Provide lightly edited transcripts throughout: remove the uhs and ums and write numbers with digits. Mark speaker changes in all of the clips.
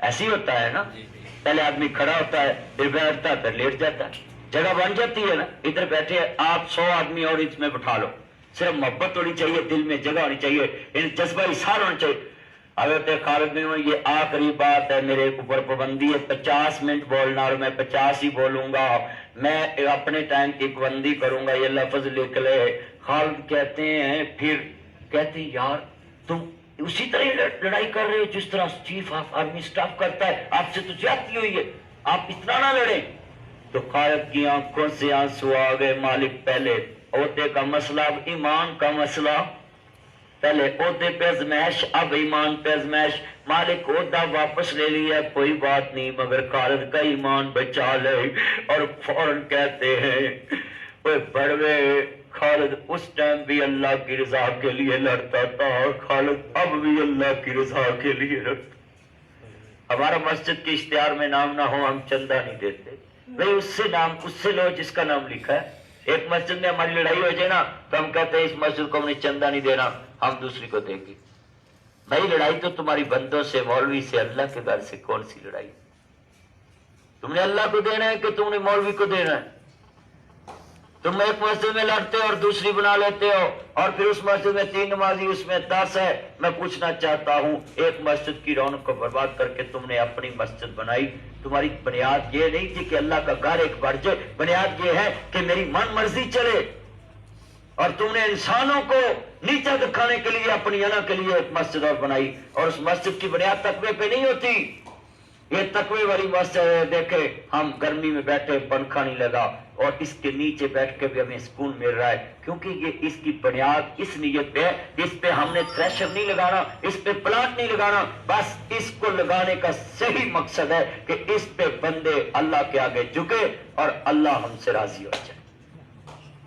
Speaker 1: ایسے ہی ہوتا ہے نا, پہلے آدمی کھڑا ہوتا ہے, پھر بیٹھتا ہے, پھر لیٹ جاتا ہے, جگہ بن جاتی ہے نا. ادھر بیٹھے آپ 100 آدمی اور اس میں بٹھا لو, صرف محبت ہونی چاہیے, دل میں جگہ ہونی چاہیے, جذبہ احسان ہونا چاہیے. حضرت خالد بن یہ آخری بات ہے, میرے اوپر پابندی ہے 50 منٹ بولنا, اور میں 50 ہی بولوں گا, میں اپنے ٹائم کی پابندی کروں گا, یہ لفظ لکھ لے. خالد کہتے ہیں, پھر کہتے ہیں یار تم اسی طرح لڑائی کر رہے ہو جس طرح چیف آف آرمی اسٹاف کرتا ہے, آپ سے تو زیادتی ہوئی ہے, آپ اتنا نہ لڑیں. تو خالد کی آنکھوں سے آنسو آ گئے. مالک پہلے عہدے کا مسئلہ, اب ایمان کا مسئلہ, پہلے عہدے پہ ازمائش, اب ایمان پہ ازمائش. مالک عہدہ واپس لے لیا, کوئی بات نہیں, مگر خالد کا ایمان بچا لے. اور فوراً کہتے ہیں وہ بڑوے خالد اس ٹائم بھی اللہ کی رضا کے لیے لڑتا تھا, اور خالد اب بھی اللہ کی رضا کے لیے لڑتا. ہمارا مسجد کے اشتہار میں نام نہ ہو, ہم چندہ نہیں دیتے بھائی, اس سے نام اس سے لو جس کا نام لکھا ہے. ایک مسجد میں ہماری لڑائی ہو جائے نا تو ہم کہتے ہیں اس مسجد کو ہم نے چندہ نہیں دینا, ہم دوسری کو دیں گے. بھائی لڑائی تو تمہاری بندوں سے, مولوی سے, اللہ کے گھر سے کون سی لڑائی؟ تم نے اللہ کو دینا ہے کہ تم نے مولوی کو دینا ہے؟ تم ایک مسجد میں لڑتے ہو اور دوسری بنا لیتے ہو, اور پھر اس مسجد میں 3 نمازی, اس میں 10 ہے. میں پوچھنا چاہتا ہوں, ایک مسجد کی رونق کو برباد کر کے تم نے اپنی مسجد بنائی. تمہاری بنیاد یہ نہیں تھی کہ اللہ کا گھر ایک بڑھ جائے, بنیاد یہ ہے کہ میری من مرضی چلے. اور تم نے انسانوں کو نیچا دکھانے کے لیے اپنی انا کے لیے ایک مسجد اور بنائی, اور اس مسجد کی بنیاد تقوی پہ نہیں ہوتی. یہ تقوی والی مسجد ہے. دیکھے ہم گرمی میں بیٹھے, پنکھا نہیں لگا, اور اس کے نیچے بیٹھ کے بھی ہمیں سکون مل رہا ہے, کیونکہ یہ اس کی بنیاد اس نیت پہ ہے, اس پہ ہم نے تھریشر نہیں لگانا, اس پہ پلانٹ نہیں لگانا. بس اس کو لگانے کا صحیح مقصد ہے کہ اس پہ بندے اللہ کے آگے جھکے اور اللہ ہم سے راضی ہو جائے.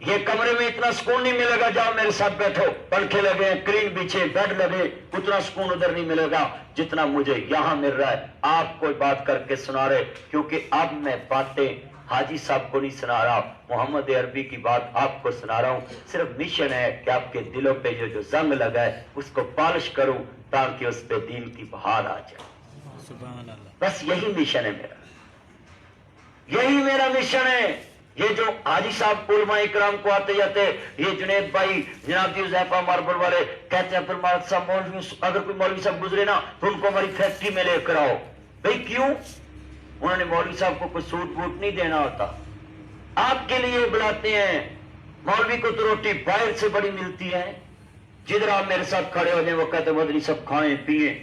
Speaker 1: یہ کمرے میں اتنا سکون نہیں ملے گا, جاؤ میرے ساتھ بیٹھو, پنکھے لگے, اسکرین پیچھے, بیڈ لگے, اتنا سکون ادھر نہیں ملے گا جتنا مجھے یہاں مل رہا ہے. آپ کوئی بات کر کے سنا رہے, کیونکہ اب میں باتیں حاجی صاحب کو نہیں سنا رہا, محمد عربی کی بات آپ کو سنا رہا ہوں. صرف مشن ہے کہ آپ کے دلوں پہ جو زنگ لگا ہے اس کو پالش کروں, تاکہ اس پہ دین کی بہار آ جائے.
Speaker 2: سبحان اللہ.
Speaker 1: بس یہی مشن ہے میرا, یہی میرا مشن ہے. یہ جو حاجی صاحب علماء اکرام کو آتے جاتے, یہ جنید بھائی, جناب حذیفہ ماربل والے کہتے ہیں پھر مولوی صاحب, مولوی اگر کوئی مولوی صاحب گزرے نا تو ان کو ہماری فیکٹری میں لے کر آؤ. بھائی کیوں؟ انہوں نے مولوی صاحب کو کوئی سوٹ بوٹ نہیں دینا ہوتا, آپ کے لیے بلاتے ہیں. مولوی کو تو روٹی باہر سے بڑی ملتی ہے, جدھر آپ میرے ساتھ کھڑے ہو جائیں وہ کہتے ہیں مدنی صاحب کھائیں پیئیں.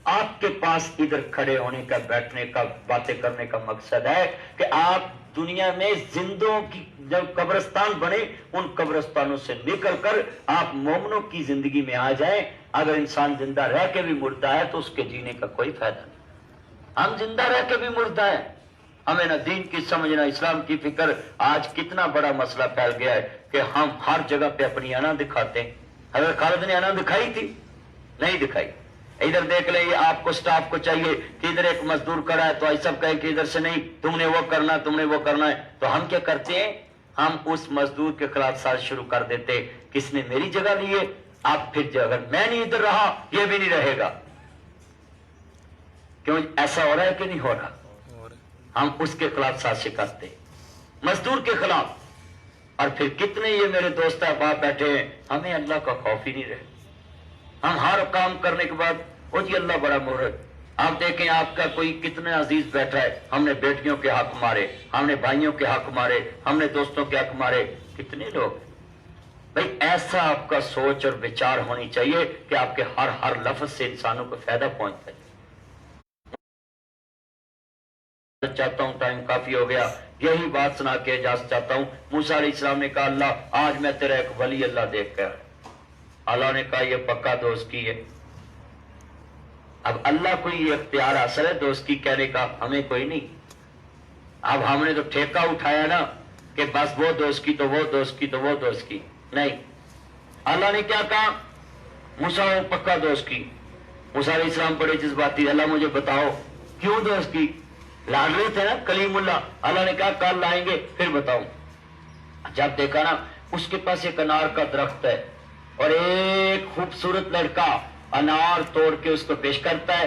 Speaker 1: آپ کے پاس ادھر کھڑے ہونے کا, بیٹھنے کا, باتیں کرنے کا مقصد ہے کہ آپ دنیا میں زندوں کی جب قبرستان بنے, ان قبرستانوں سے نکل کر آپ مومنوں کی زندگی میں آ جائیں. اگر انسان زندہ رہ کے بھی مردہ ہے تو اس کے جینے کا کوئی فائدہ نہیں. ہم زندہ رہ کے بھی مردہ ہیں, ہمیں نہ دین کی سمجھ نہ اسلام کی فکر. آج کتنا بڑا مسئلہ پھیل گیا ہے کہ ہم ہر جگہ پہ اپنی انا دکھاتے ہیں. حضرت خالد نے انا دکھائی تھی؟ نہیں دکھائی. ادھر دیکھ لیں, یہ آپ کو سٹاف کو چاہیے کہ ادھر ایک مزدور کھڑا ہے تو ایسا کہے کہ ادھر سے نہیں, تم نے وہ کرنا, تم نے وہ کرنا ہے. تو ہم کیا کرتے ہیں, ہم اس مزدور کے خلاف سازش شروع کر دیتے, کس نے میری جگہ لی ہے, اب پھر اگر میں نہیں ادھر رہا یہ بھی نہیں رہے گا. کیوں ایسا ہو رہا ہے کہ نہیں ہو رہا؟ ہم اس کے خلاف سازش کرتے, مزدور کے خلاف. اور پھر کتنے یہ میرے دوست احباب بیٹھے ہیں, ہمیں اللہ کا خوف ہی نہیں رہے. ہم ہر کام کرنے کے بعد وہ جی اللہ بڑا مہر. آپ دیکھیں آپ کا کوئی کتنا عزیز بیٹھا ہے, ہم نے بیٹیوں کے حق مارے, ہم نے بھائیوں کے حق مارے, ہم نے دوستوں کے حق مارے. کتنے لوگ. بھائی ایسا آپ کا سوچ اور وچار ہونی چاہیے کہ آپ کے ہر لفظ سے انسانوں کو فائدہ پہنچتا ہے. چاہتا ہوں ٹائم کافی ہو گیا, یہی بات سنا کے اجازت چاہتا ہوں. موسیٰ علیہ السلام نے کہا اللہ آج میں تیرا ایک ولی اللہ دیکھ کر. اللہ نے کہا یہ پکا دوست کی ہے. اب اللہ کو یہ اختیار حاصل ہے دوست کی کہنے کا, ہمیں کوئی نہیں. اب ہم نے تو ٹھیکہ اٹھایا نا کہ بس وہ دوست کی تو وہ دوست کی تو وہ دوست کی. نہیں, اللہ نے کیا کہا, موسیٰ وہ پکا دوست کی. موسیٰ علیہ السلام بڑے جذباتی, اللہ مجھے بتاؤ کیوں دوست کی؟ لاڈ رہے تھے نا کلیم اللہ. اللہ نے کہا کل لائیں گے پھر بتاؤں. جب دیکھا نا اس کے پاس ایک انار کا درخت ہے اور ایک خوبصورت لڑکا انار توڑ کے اس کو پیش کرتا ہے,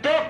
Speaker 1: 2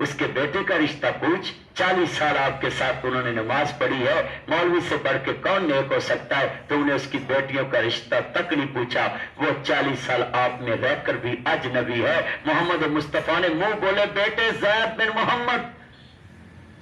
Speaker 1: اس کے بیٹے کا رشتہ پوچھ. 40 سال آپ کے ساتھ انہوں نے نماز پڑھی ہے, مولوی سے پڑھ کے کون نیک ہو سکتا ہے؟ تو انہیں اس کی بیٹیوں کا رشتہ تک نہیں پوچھا. وہ 40 سال آپ میں رہ کر بھی اجنبی ہے. محمد مصطفیٰ نے منہ بولے بیٹے زید بن محمد,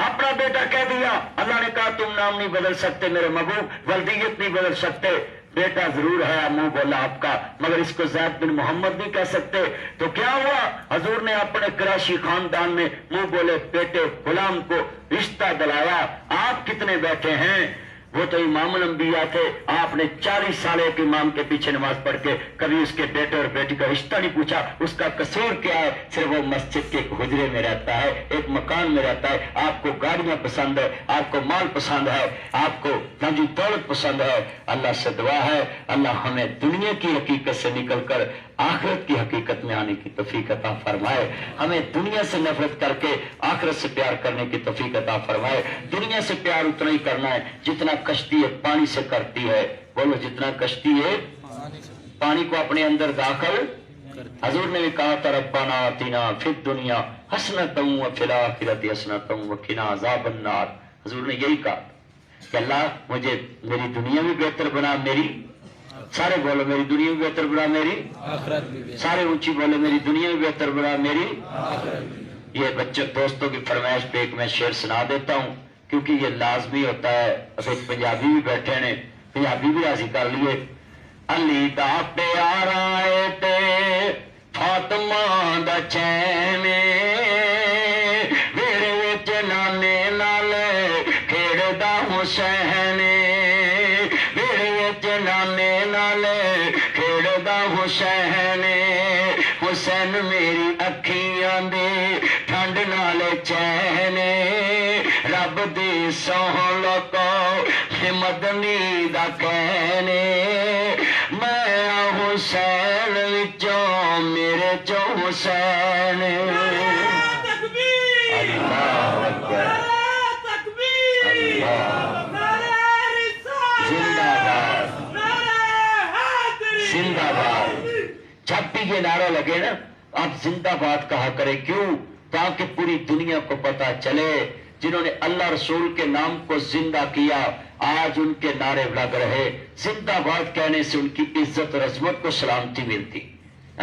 Speaker 1: اپنا بیٹا کہہ دیا. اللہ نے کہا تم نام نہیں بدل سکتے میرے محبوب, ولدیت نہیں بدل سکتے. بیٹا ضرور ہے منہ بولا آپ کا, مگر اس کو زید بن محمد نہیں کہہ سکتے. تو کیا ہوا؟ حضور نے اپنے قریشی خاندان میں منہ بولے بیٹے غلام کو رشتہ دلایا. آپ کتنے بیٹھے ہیں؟ وہ تو امام الانبیاء تھے. آپ نے 40 سال ایک امام کے پیچھے نماز پڑھ کے کبھی اس کے بیٹے اور بیٹی کا رشتہ نہیں پوچھا. اس کا قصور کیا ہے؟ صرف وہ مسجد کے ایک حجرے میں رہتا ہے, ایک مکان میں رہتا ہے. آپ کو گاڑیاں پسند ہے, آپ کو مال پسند ہے, آپ کو نجی دولت پسند ہے. اللہ سے دعا ہے اللہ ہمیں دنیا کی حقیقت سے نکل کر آخرت کی حقیقت میں آنے کی توفیق عطا فرمائے. ہمیں دنیا سے نفرت کر کے آخرت سے پیار کرنے کی توفیق عطا فرمائے. دنیا سے پیار اتنا ہی کرنا ہے جتنا کشتی ہے پانی سے کرتی ہے. بولو جتنا کشتی ہے پانی کو اپنے اندر داخل. حضور نے بھی کہا تھا ربنا آتنا فی الدنیا حسنۃ وفی الآخرۃ حسنۃ وقنا عذاب النار. حضور نے یہی کہا کہ اللہ مجھے میری دنیا بھی بہتر بنا, میری سارے بولو میری دنیا بھی بہتر بنا, میری
Speaker 2: آخرت بھی بہتر.
Speaker 1: سارے اونچی بولے میری دنیا بھی بہتر بنا, میری یہ بچوں دوستوں کی فرمائش پہ ایک میں شعر سنا دیتا ہوں کیونکہ یہ لازمی ہوتا ہے. ایک پنجابی بھی بیٹھے نے, پنجابی بھی راضی کر لیے. علی دا پیارا اے تے فاطمہ دا چین, میرے وچ نانے نال کھیڑدا حسین, میرے وچ نانے نال کھیڑدا حسین. حسین میری اکھیاں دے ٹھنڈ نال چین, رب دی سوہن لکو مدنی دا کہنے. میں حسین وچوں میرے چو حسین. اللہ اکبر, زندہ باد, زندہ باد. جب بھی یہ نعرہ لگے نا آپ زندہ باد کہا کرے. کیوں؟ تاکہ پوری دنیا کو پتا چلے جنہوں نے اللہ رسول کے نام کو زندہ کیا آج ان کے نعرے لگ رہے. زندہ باد کہنے سے ان کی عزت اور عظمت کو سلامتی ملتی.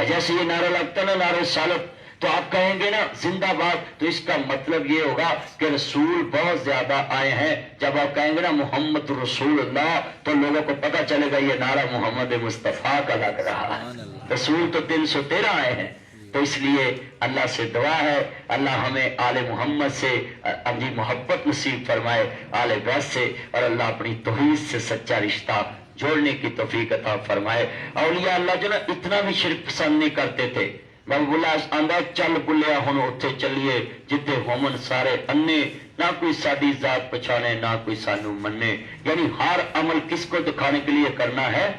Speaker 1: جیسے یہ نعرہ لگتا نا نعرہ رسالت, تو آپ کہیں گے نا زندہ باد, تو اس کا مطلب یہ ہوگا کہ رسول بہت زیادہ آئے ہیں. جب آپ کہیں گے نا محمد رسول اللہ, تو لوگوں کو پتا چلے گا یہ نعرہ محمد مصطفیٰ کا لگ رہا ہے. رسول تو 313 آئے ہیں. تو اس لیے اللہ سے دعا ہے اللہ ہمیں آل محمد سے اپنی محبت نصیب فرمائے, آل بیت سے, اور اللہ اپنی توحید سے سچا رشتہ جوڑنے کی توفیق عطا فرمائے. اولیاء اللہ جو نا اتنا بھی شرک پسند نہیں کرتے تھے. بلا آندا چل بلیا ہن اوتھے چلیے جتھے ہومن سارے انے, نہ کوئی ساری ذات پچھانے نہ کوئی سانو منے. یعنی ہر عمل کس کو دکھانے کے لیے کرنا ہے؟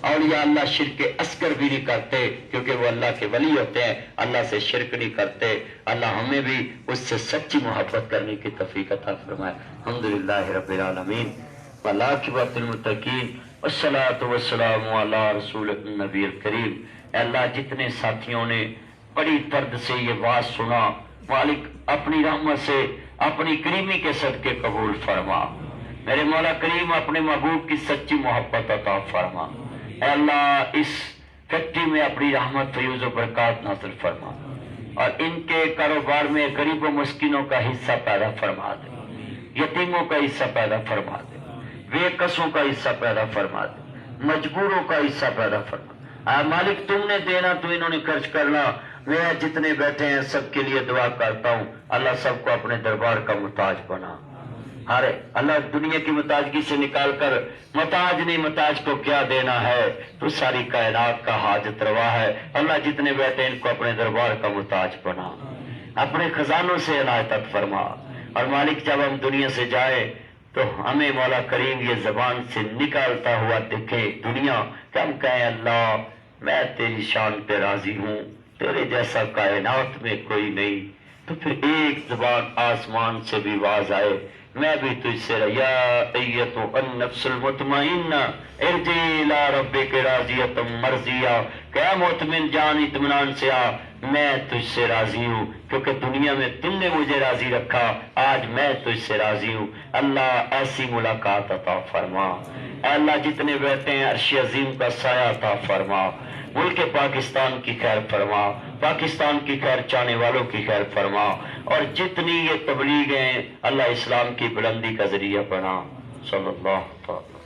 Speaker 1: اولیاء اللہ شرک اصغر بھی نہیں کرتے کیونکہ وہ اللہ کے ولی ہوتے ہیں, اللہ سے شرک نہیں کرتے. اللہ ہمیں بھی اس سے سچی محبت کرنے کی توفیق عطا فرمائے. الحمدللہ رب العالمین والعاقبۃ للمتقین والصلاۃ والسلام علی رسول النبی الکریم. اے اللہ جتنے ساتھیوں نے بڑی درد سے یہ بات سنا, مالک اپنی رحمت سے اپنی کریمی کے صدقے قبول فرما. میرے مولا کریم اپنے محبوب کی سچی محبت عطا فرما. اے اللہ اس فیکٹری میں اپنی رحمت فیوز و برکات نازل فرما, اور ان کے کاروبار میں غریب و مسکینوں کا حصہ پیدا فرما دے, یتیموں کا حصہ پیدا فرما دے, بے کسوں کا حصہ پیدا فرما دے, مجبوروں کا حصہ پیدا فرما. اے مالک تم نے دینا تو انہوں نے خرچ کرنا. میں جتنے بیٹھے ہیں سب کے لیے دعا کرتا ہوں اللہ سب کو اپنے دربار کا محتاج بنا. ہر اللہ دنیا کی محتاجگی سے نکال کر محتاج نہیں, محتاج کو کیا دینا ہے, تو ساری کائنات کا حاجت روا ہے. اللہ جتنے بیٹھے ان کو اپنے دربار کا محتاج بنا, اپنے خزانوں سے عنایت فرما. اور مالک جب ہم دنیا سے جائیں تو ہمیں مولا کریم یہ زبان سے نکالتا ہوا دکھے دنیا کہ ہم کہیں اللہ میں تیری شان پہ راضی ہوں, تیرے جیسا کائنات میں کوئی نہیں. تو پھر ایک زبان آسمان سے بھی آواز آئے میں بھی تجھ سے یا ایتو النفس المطمئنہ ارجعی الی ربک راضیۃ مرضیہ، کہ اے مطمئن جان اطمینان سے آ، میں تجھ سے راضی ہوں، کیونکہ دنیا میں تم نے مجھے راضی رکھا، آج میں تجھ سے راضی ہوں۔ اللہ ایسی ملاقات عطا فرما۔ اے اللہ جتنے بیٹھے ہیں عرش عظیم کا سایہ عطا فرما، ملک پاکستان کی خیر فرما، پاکستان کی خیر چاہنے والوں کی خیر فرما، اور جتنی یہ تبلیغ ہیں اللہ اسلام کی بلندی کا ذریعہ بنا۔ صلی اللہ تعالی